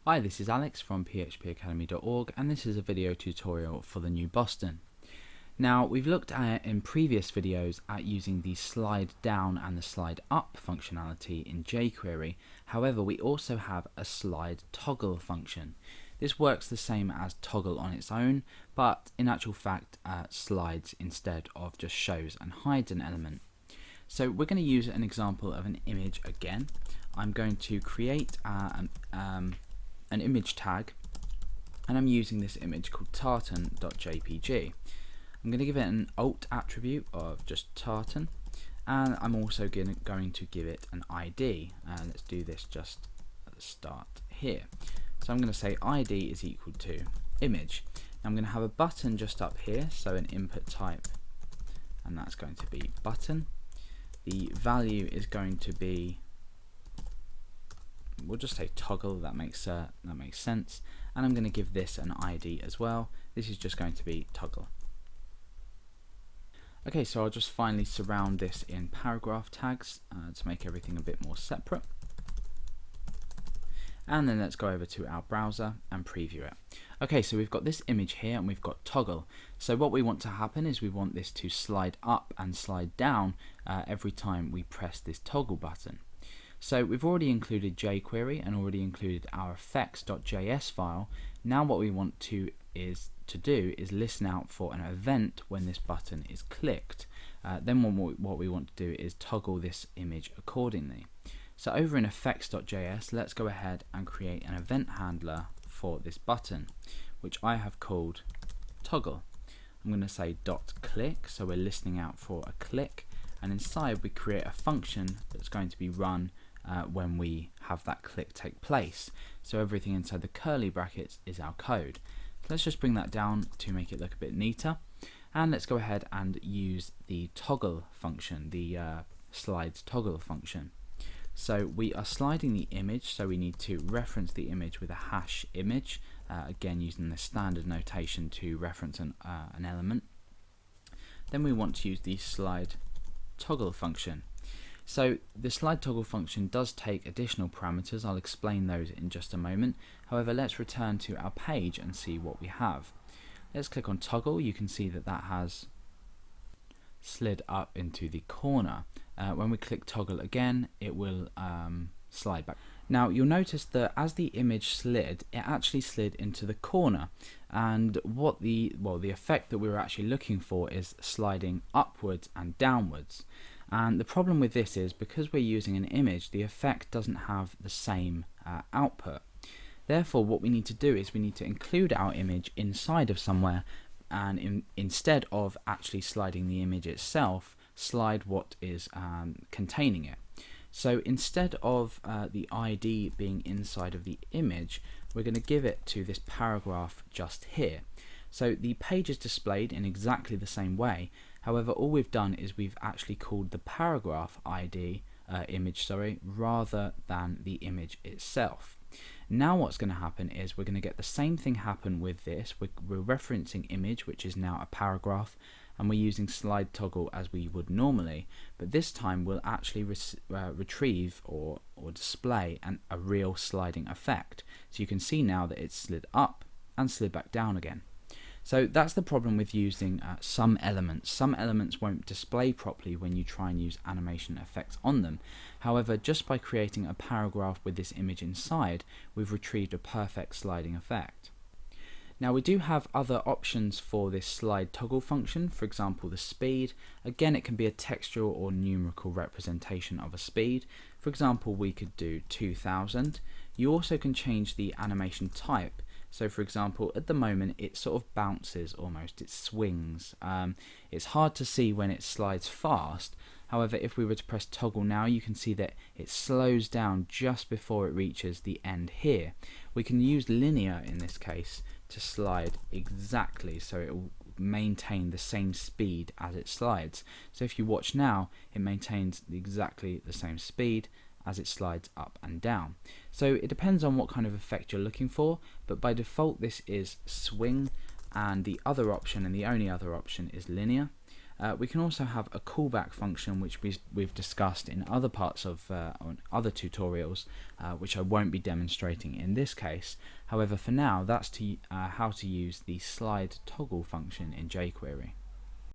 Hi, this is Alex from phpacademy.org, and this is a video tutorial for the new Boston. Now, we've looked at in previous videos at using the slide down and the slide up functionality in jQuery. However, we also have a slide toggle function. This works the same as toggle on its own, but in actual fact slides instead of just shows and hides an element. So we're going to use an example of an image again. I'm going to create an image tag, and I'm using this image called tartan.jpg. I'm going to give it an alt attribute of just tartan, and I'm also going to give it an ID. Let's do this just at the start here. So I'm going to say ID is equal to image. Now I'm going to have a button just up here, so an input type, and that's going to be button. The value is going to be, we'll just say toggle. That makes sense. And I'm going to give this an ID as well. This is just going to be toggle. Okay, so I'll just finally surround this in paragraph tags to make everything a bit more separate. And then let's go over to our browser and preview it. Okay, so we've got this image here and we've got toggle. So what we want to happen is we want this to slide up and slide down every time we press this toggle button. So we've already included jQuery and already included our effects.js file. Now what we want to do is listen out for an event when this button is clicked. Then what we want to do is toggle this image accordingly. So over in effects.js, let's go ahead and create an event handler for this button, which I have called toggle. I'm going to say .click, so we're listening out for a click, and inside we create a function that's going to be run when we have that click take place. So everything inside the curly brackets is our code. So let's just bring that down to make it look a bit neater, and let's go ahead and use the toggle function, the slides toggle function. So we are sliding the image, so we need to reference the image with a hash image, again using the standard notation to reference an element. Then we want to use the slide toggle function. So the slide toggle function does take additional parameters. I'll explain those in just a moment. However, let's return to our page and see what we have. Let's click on toggle. You can see that that has slid up into the corner. When we click toggle again, it will slide back. Now you'll notice that as the image slid, it actually slid into the corner, and what the effect that we were actually looking for is sliding upwards and downwards. And the problem with this is because we're using an image, the effect doesn't have the same output. Therefore, what we need to do is we need to include our image inside of somewhere, and instead of actually sliding the image itself, slide what is containing it. So instead of the ID being inside of the image, we're going to give it to this paragraph just here. So the page is displayed in exactly the same way. However, all we've done is we've actually called the paragraph ID image, rather than the image itself. Now what's going to happen is we're going to get the same thing happen with this. We're referencing image, which is now a paragraph, and we're using slide toggle as we would normally, but this time we'll actually retrieve or display a real sliding effect. So you can see now that it's slid up and slid back down again. So that's the problem with using some elements. Some elements won't display properly when you try and use animation effects on them. However, just by creating a paragraph with this image inside, we've retrieved a perfect sliding effect. Now we do have other options for this slide toggle function, for example the speed. Again, it can be a textual or numerical representation of a speed. For example, we could do 2000. You also can change the animation type. So for example, at the moment it sort of bounces almost, it swings. It's hard to see when it slides fast. However, if we were to press toggle now, you can see that it slows down just before it reaches the end here. We can use linear in this case to slide exactly, so it will maintain the same speed as it slides. So if you watch now, it maintains exactly the same speed as it slides up and down. So it depends on what kind of effect you're looking for, but by default this is swing, and the other option, and the only other option, is linear. We can also have a callback function, which we've discussed in other parts of on other tutorials, which I won't be demonstrating in this case. However, for now, that's how to use the slide toggle function in jQuery.